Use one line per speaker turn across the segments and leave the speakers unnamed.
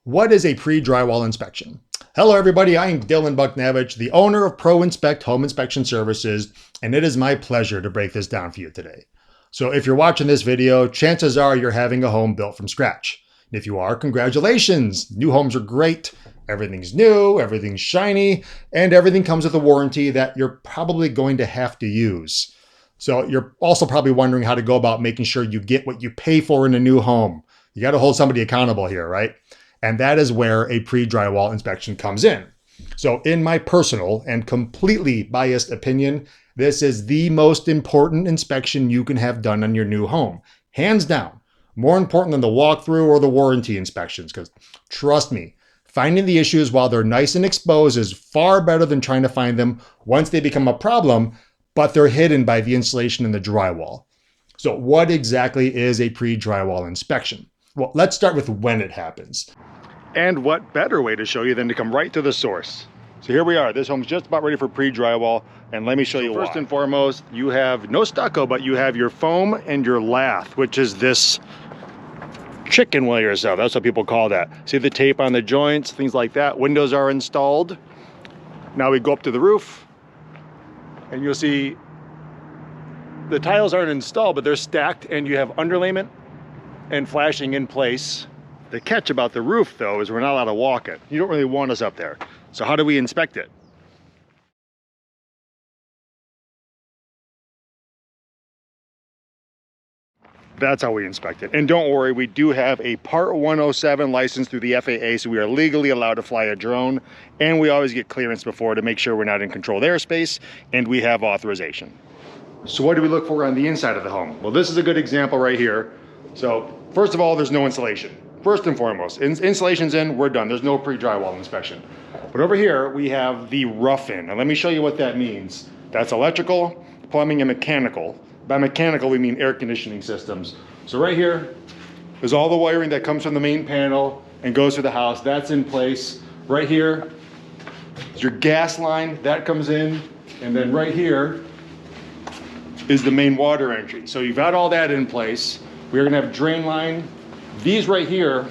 What is a pre-drywall inspection? Hello everybody, I'm Dylan Bucknavich, the owner of Pro Inspect Home Inspection Services, and it is my pleasure to break this down for you today. So if you're watching this video, chances are you're having a home built from scratch. And if you are, congratulations! New homes are great, everything's new, everything's shiny, and everything comes with a warranty that you're probably going to have to use. So you're also probably wondering how to go about making sure you get what you pay for in a new home. You got to hold somebody accountable here, right? And that is where a pre-drywall inspection comes in. So in my personal and completely biased opinion, this is the most important inspection you can have done on your new home. Hands down. More important than the walkthrough or the warranty inspections, because trust me, finding the issues while they're nice and exposed is far better than trying to find them once they become a problem, but they're hidden by the insulation and the drywall. So what exactly is a pre-drywall inspection? Well, let's start with when it happens. And what better way to show you than to come right to the source. So here we are. This home's just about ready for pre-drywall, and let me show you why. First and foremost, you have no stucco, but you have your foam and your lath, which is this chicken wire yourself. That's what people call that. See the tape on the joints, things like that. Windows are installed. Now we go up to the roof, and you'll see the tiles aren't installed, but they're stacked, and you have underlayment and flashing in place. The catch about the roof, though, is we're not allowed to walk it. You don't really want us up there. So how do we inspect it? That's how we inspect it. And don't worry, we do have a Part 107 license through the FAA, so we are legally allowed to fly a drone, and we always get clearance before to make sure we're not in controlled airspace, and we have authorization. So what do we look for on the inside of the home? Well, this is a good example right here. So first of all, there's no insulation. First and foremost, insulation's in, we're done. There's no pre-drywall inspection. But over here, we have the rough-in. And let me show you what that means. That's electrical, plumbing, and mechanical. By mechanical, we mean air conditioning systems. So right here is all the wiring that comes from the main panel and goes through the house. That's in place. Right here is your gas line. That comes in. And then right here is the main water entry. So you've got all that in place. We're gonna have drain line. These right here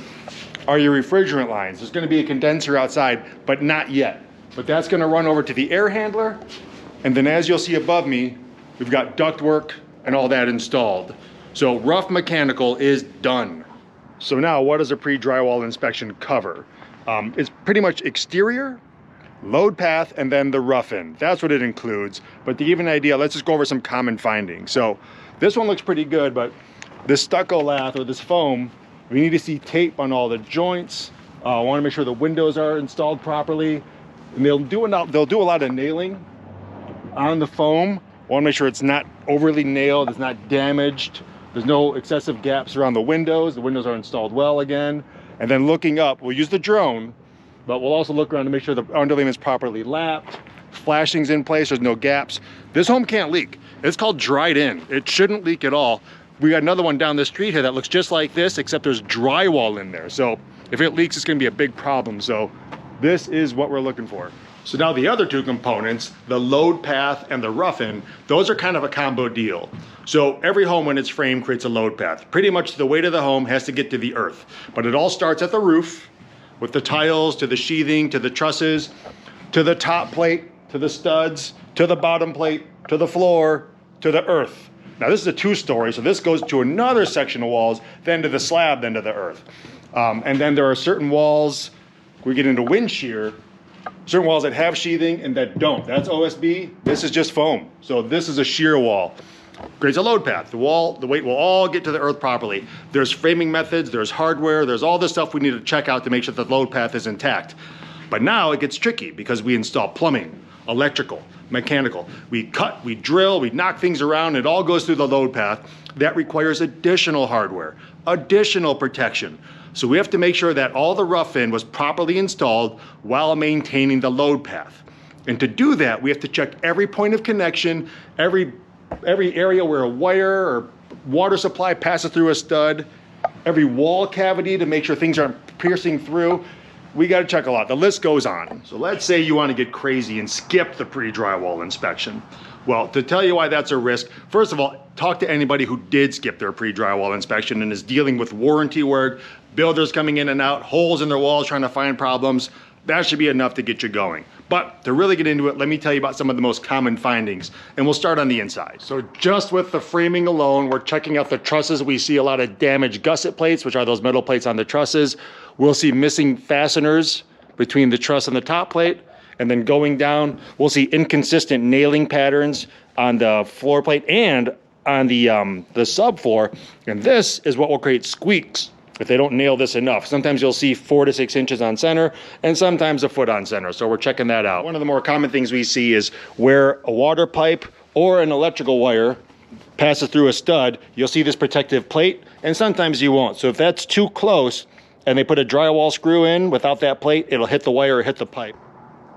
are your refrigerant lines. There's gonna be a condenser outside, but not yet. But that's gonna run over to the air handler. And then as you'll see above me, we've got ductwork and all that installed. So rough mechanical is done. So now what does a pre-drywall inspection cover? It's pretty much exterior, load path, and then the rough-in. That's what it includes. But to give an idea, let's just go over some common findings. So this one looks pretty good, but this stucco lath or this foam, we need to see tape on all the joints. I want to make sure the windows are installed properly. And they'll do a lot of nailing on the foam. I want to make sure it's not overly nailed, it's not damaged. There's no excessive gaps around the windows. The windows are installed well again. And then looking up, we'll use the drone, but we'll also look around to make sure the underlayment is properly lapped. Flashing's in place, there's no gaps. This home can't leak. It's called dried in. It shouldn't leak at all. We got another one down the street here that looks just like this, except there's drywall in there. So if it leaks, it's gonna be a big problem. So this is what we're looking for. So now the other two components, the load path and the rough-in, those are kind of a combo deal. So every home when it's framed creates a load path. Pretty much the weight of the home has to get to the earth. But it all starts at the roof, with the tiles, to the sheathing, to the trusses, to the top plate, to the studs, to the bottom plate, to the floor, to the earth. Now this is a two-story, so this goes to another section of walls, then to the slab, then to the earth. And then there are certain walls, we get into wind shear, certain walls that have sheathing and that don't. That's OSB, this is just foam. So this is a shear wall. Creates a load path. The weight will all get to the earth properly. There's framing methods, there's hardware, there's all this stuff we need to check out to make sure that the load path is intact. But now it gets tricky because we install plumbing, electrical, mechanical. We cut, we drill, we knock things around, it all goes through the load path. That requires additional hardware, additional protection. So we have to make sure that all the rough-in was properly installed while maintaining the load path. And to do that, we have to check every point of connection, every area where a wire or water supply passes through a stud, every wall cavity to make sure things aren't piercing through. We got to check a lot. The list goes on. So let's say you want to get crazy and skip the pre-drywall inspection. Well, to tell you why that's a risk, first of all, talk to anybody who did skip their pre-drywall inspection and is dealing with warranty work, builders coming in and out, holes in their walls trying to find problems. That should be enough to get you going. But to really get into it, let me tell you about some of the most common findings, and we'll start on the inside. So just with the framing alone, we're checking out the trusses. We see a lot of damaged gusset plates, which are those metal plates on the trusses. We'll see missing fasteners between the truss and the top plate. And then going down, we'll see inconsistent nailing patterns on the floor plate and on the subfloor. And this is what will create squeaks if they don't nail this enough. Sometimes you'll see 4 to 6 inches on center and sometimes a foot on center. So we're checking that out. One of the more common things we see is where a water pipe or an electrical wire passes through a stud, you'll see this protective plate, and sometimes you won't. So if that's too close and they put a drywall screw in without that plate, it'll hit the wire or hit the pipe.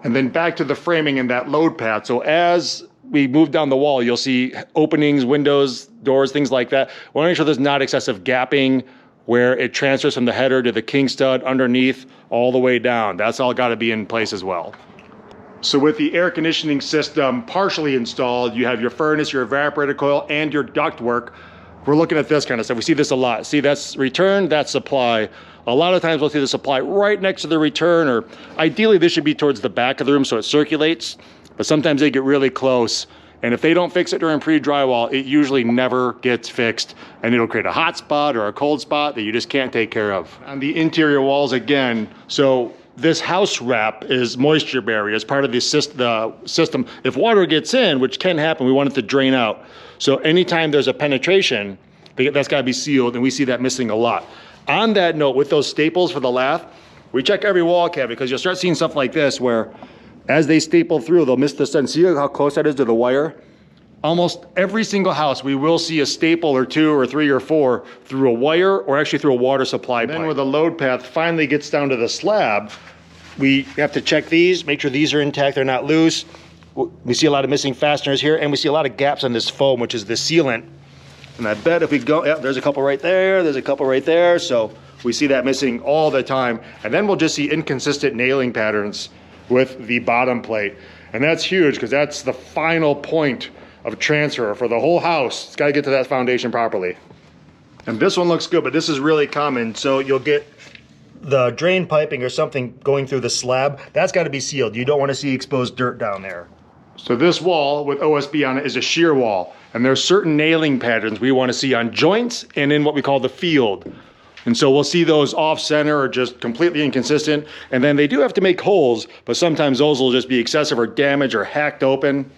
And then back to the framing and that load path. So as we move down the wall, you'll see openings, windows, doors, things like that. We want to make sure there's not excessive gapping where it transfers from the header to the king stud underneath all the way down. That's all got to be in place as well. So with the air conditioning system partially installed, you have your furnace, your evaporator coil, and your ductwork. We're looking at this kind of stuff. We see this a lot. See, that's return, that's supply. A lot of times we'll see the supply right next to the return, or ideally this should be towards the back of the room so it circulates, but sometimes they get really close. And if they don't fix it during pre-drywall, it usually never gets fixed, and it'll create a hot spot or a cold spot that you just can't take care of. On the interior walls again, so this house wrap is moisture barrier as part of the system. If water gets in, which can happen, we want it to drain out. So anytime there's a penetration, that's gotta be sealed, and we see that missing a lot. On that note, with those staples for the lath, we check every wall cavity because you'll start seeing stuff like this where as they staple through, they'll miss the stud. See how close that is to the wire? Almost every single house, we will see a staple or 2 or 3 or 4 through a wire or actually through a water supply pipe. Then where the load path finally gets down to the slab, we have to check these, make sure these are intact, they're not loose. We see a lot of missing fasteners here, and we see a lot of gaps on this foam, which is the sealant. And I bet if we go, yeah, there's a couple right there, there's a couple right there. So we see that missing all the time. And then we'll just see inconsistent nailing patterns with the bottom plate. And that's huge because that's the final point of transfer for the whole house. It's got to get to that foundation properly. And this one looks good, but this is really common. So you'll get the drain piping or something going through the slab. That's got to be sealed. You don't want to see exposed dirt down there. So this wall with OSB on it is a shear wall. And there's certain nailing patterns we want to see on joints and in what we call the field. And so we'll see those off center or just completely inconsistent. And then they do have to make holes, but sometimes those will just be excessive or damaged or hacked open.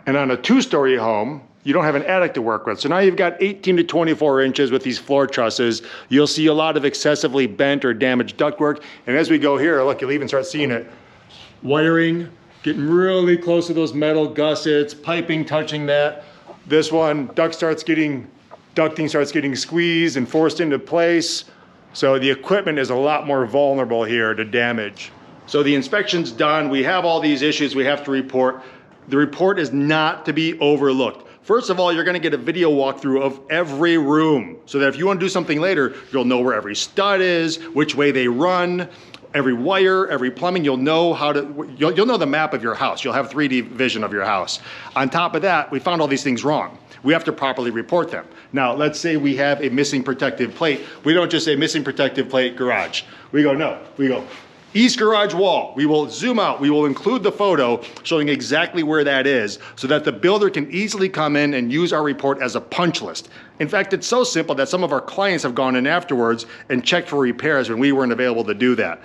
And on a 2-story home, you don't have an attic to work with. So now you've got 18 to 24 inches with these floor trusses. You'll see a lot of excessively bent or damaged ductwork. And as we go here, look, you'll even start seeing it. Wiring, getting really close to those metal gussets, piping touching that. This one, ducting starts getting squeezed and forced into place. So the equipment is a lot more vulnerable here to damage. So the inspection's done. We have all these issues we have to report. The report is not to be overlooked. First of all, you're gonna get a video walkthrough of every room so that if you wanna do something later, you'll know where every stud is, which way they run, every wire, every plumbing. You'll know how to, you'll know the map of your house. You'll have 3D vision of your house. On top of that, we found all these things wrong. We have to properly report them. Now, let's say we have a missing protective plate. We don't just say missing protective plate garage. We go, no, we go east garage wall. We will zoom out. We will include the photo showing exactly where that is so that the builder can easily come in and use our report as a punch list. In fact, it's so simple that some of our clients have gone in afterwards and checked for repairs when we weren't available to do that.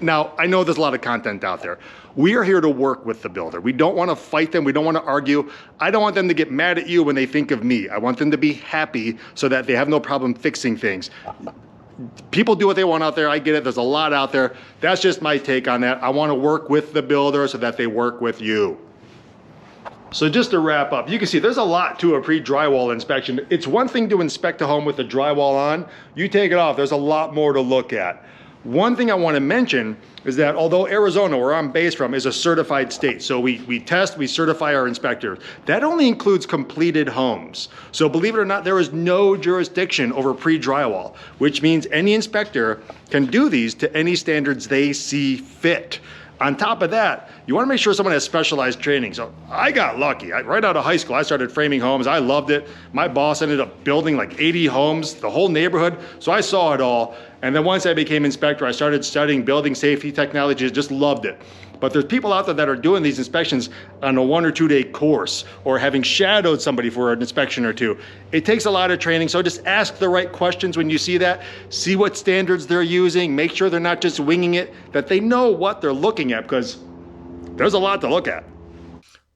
Now, I know there's a lot of content out there. We are here to work with the builder. We don't want to fight them. We don't want to argue. I don't want them to get mad at you when they think of me. I want them to be happy so that they have no problem fixing things. People do what they want out there. I get it. There's a lot out there. That's just my take on that. I want to work with the builder so that they work with you. So just to wrap up, you can see there's a lot to a pre-drywall inspection. It's one thing to inspect a home with the drywall on. You take it off, there's a lot more to look at. One thing I want to mention is that although Arizona, where I'm based from, is a certified state, so we test, we certify our inspectors, that only includes completed homes. So believe it or not, there is no jurisdiction over pre-drywall, which means any inspector can do these to any standards they see fit. On top of that, you want to make sure someone has specialized training. So I got lucky. Right out of high school, I started framing homes. I loved it. My boss ended up building like 80 homes, the whole neighborhood. So I saw it all. And then once I became inspector, I started studying building safety technologies, just loved it. But there's people out there that are doing these inspections on a 1 or 2 day course, or having shadowed somebody for an inspection or two. It takes a lot of training, so just ask the right questions when you see that. See what standards they're using, make sure they're not just winging it, that they know what they're looking at, because there's a lot to look at.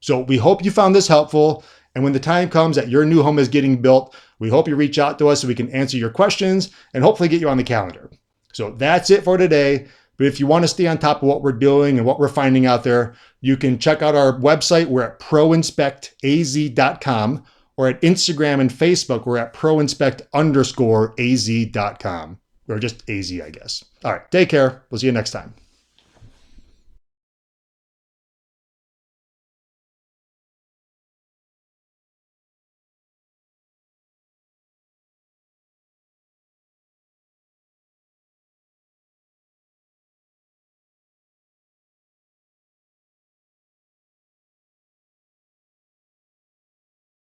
So we hope you found this helpful, and when the time comes that your new home is getting built, we hope you reach out to us so we can answer your questions and hopefully get you on the calendar. So that's it for today. But if you want to stay on top of what we're doing and what we're finding out there, you can check out our website. We're at proinspectaz.com, or at Instagram and Facebook, we're at proinspect_az.com, or just AZ, I guess. All right, take care. We'll see you next time.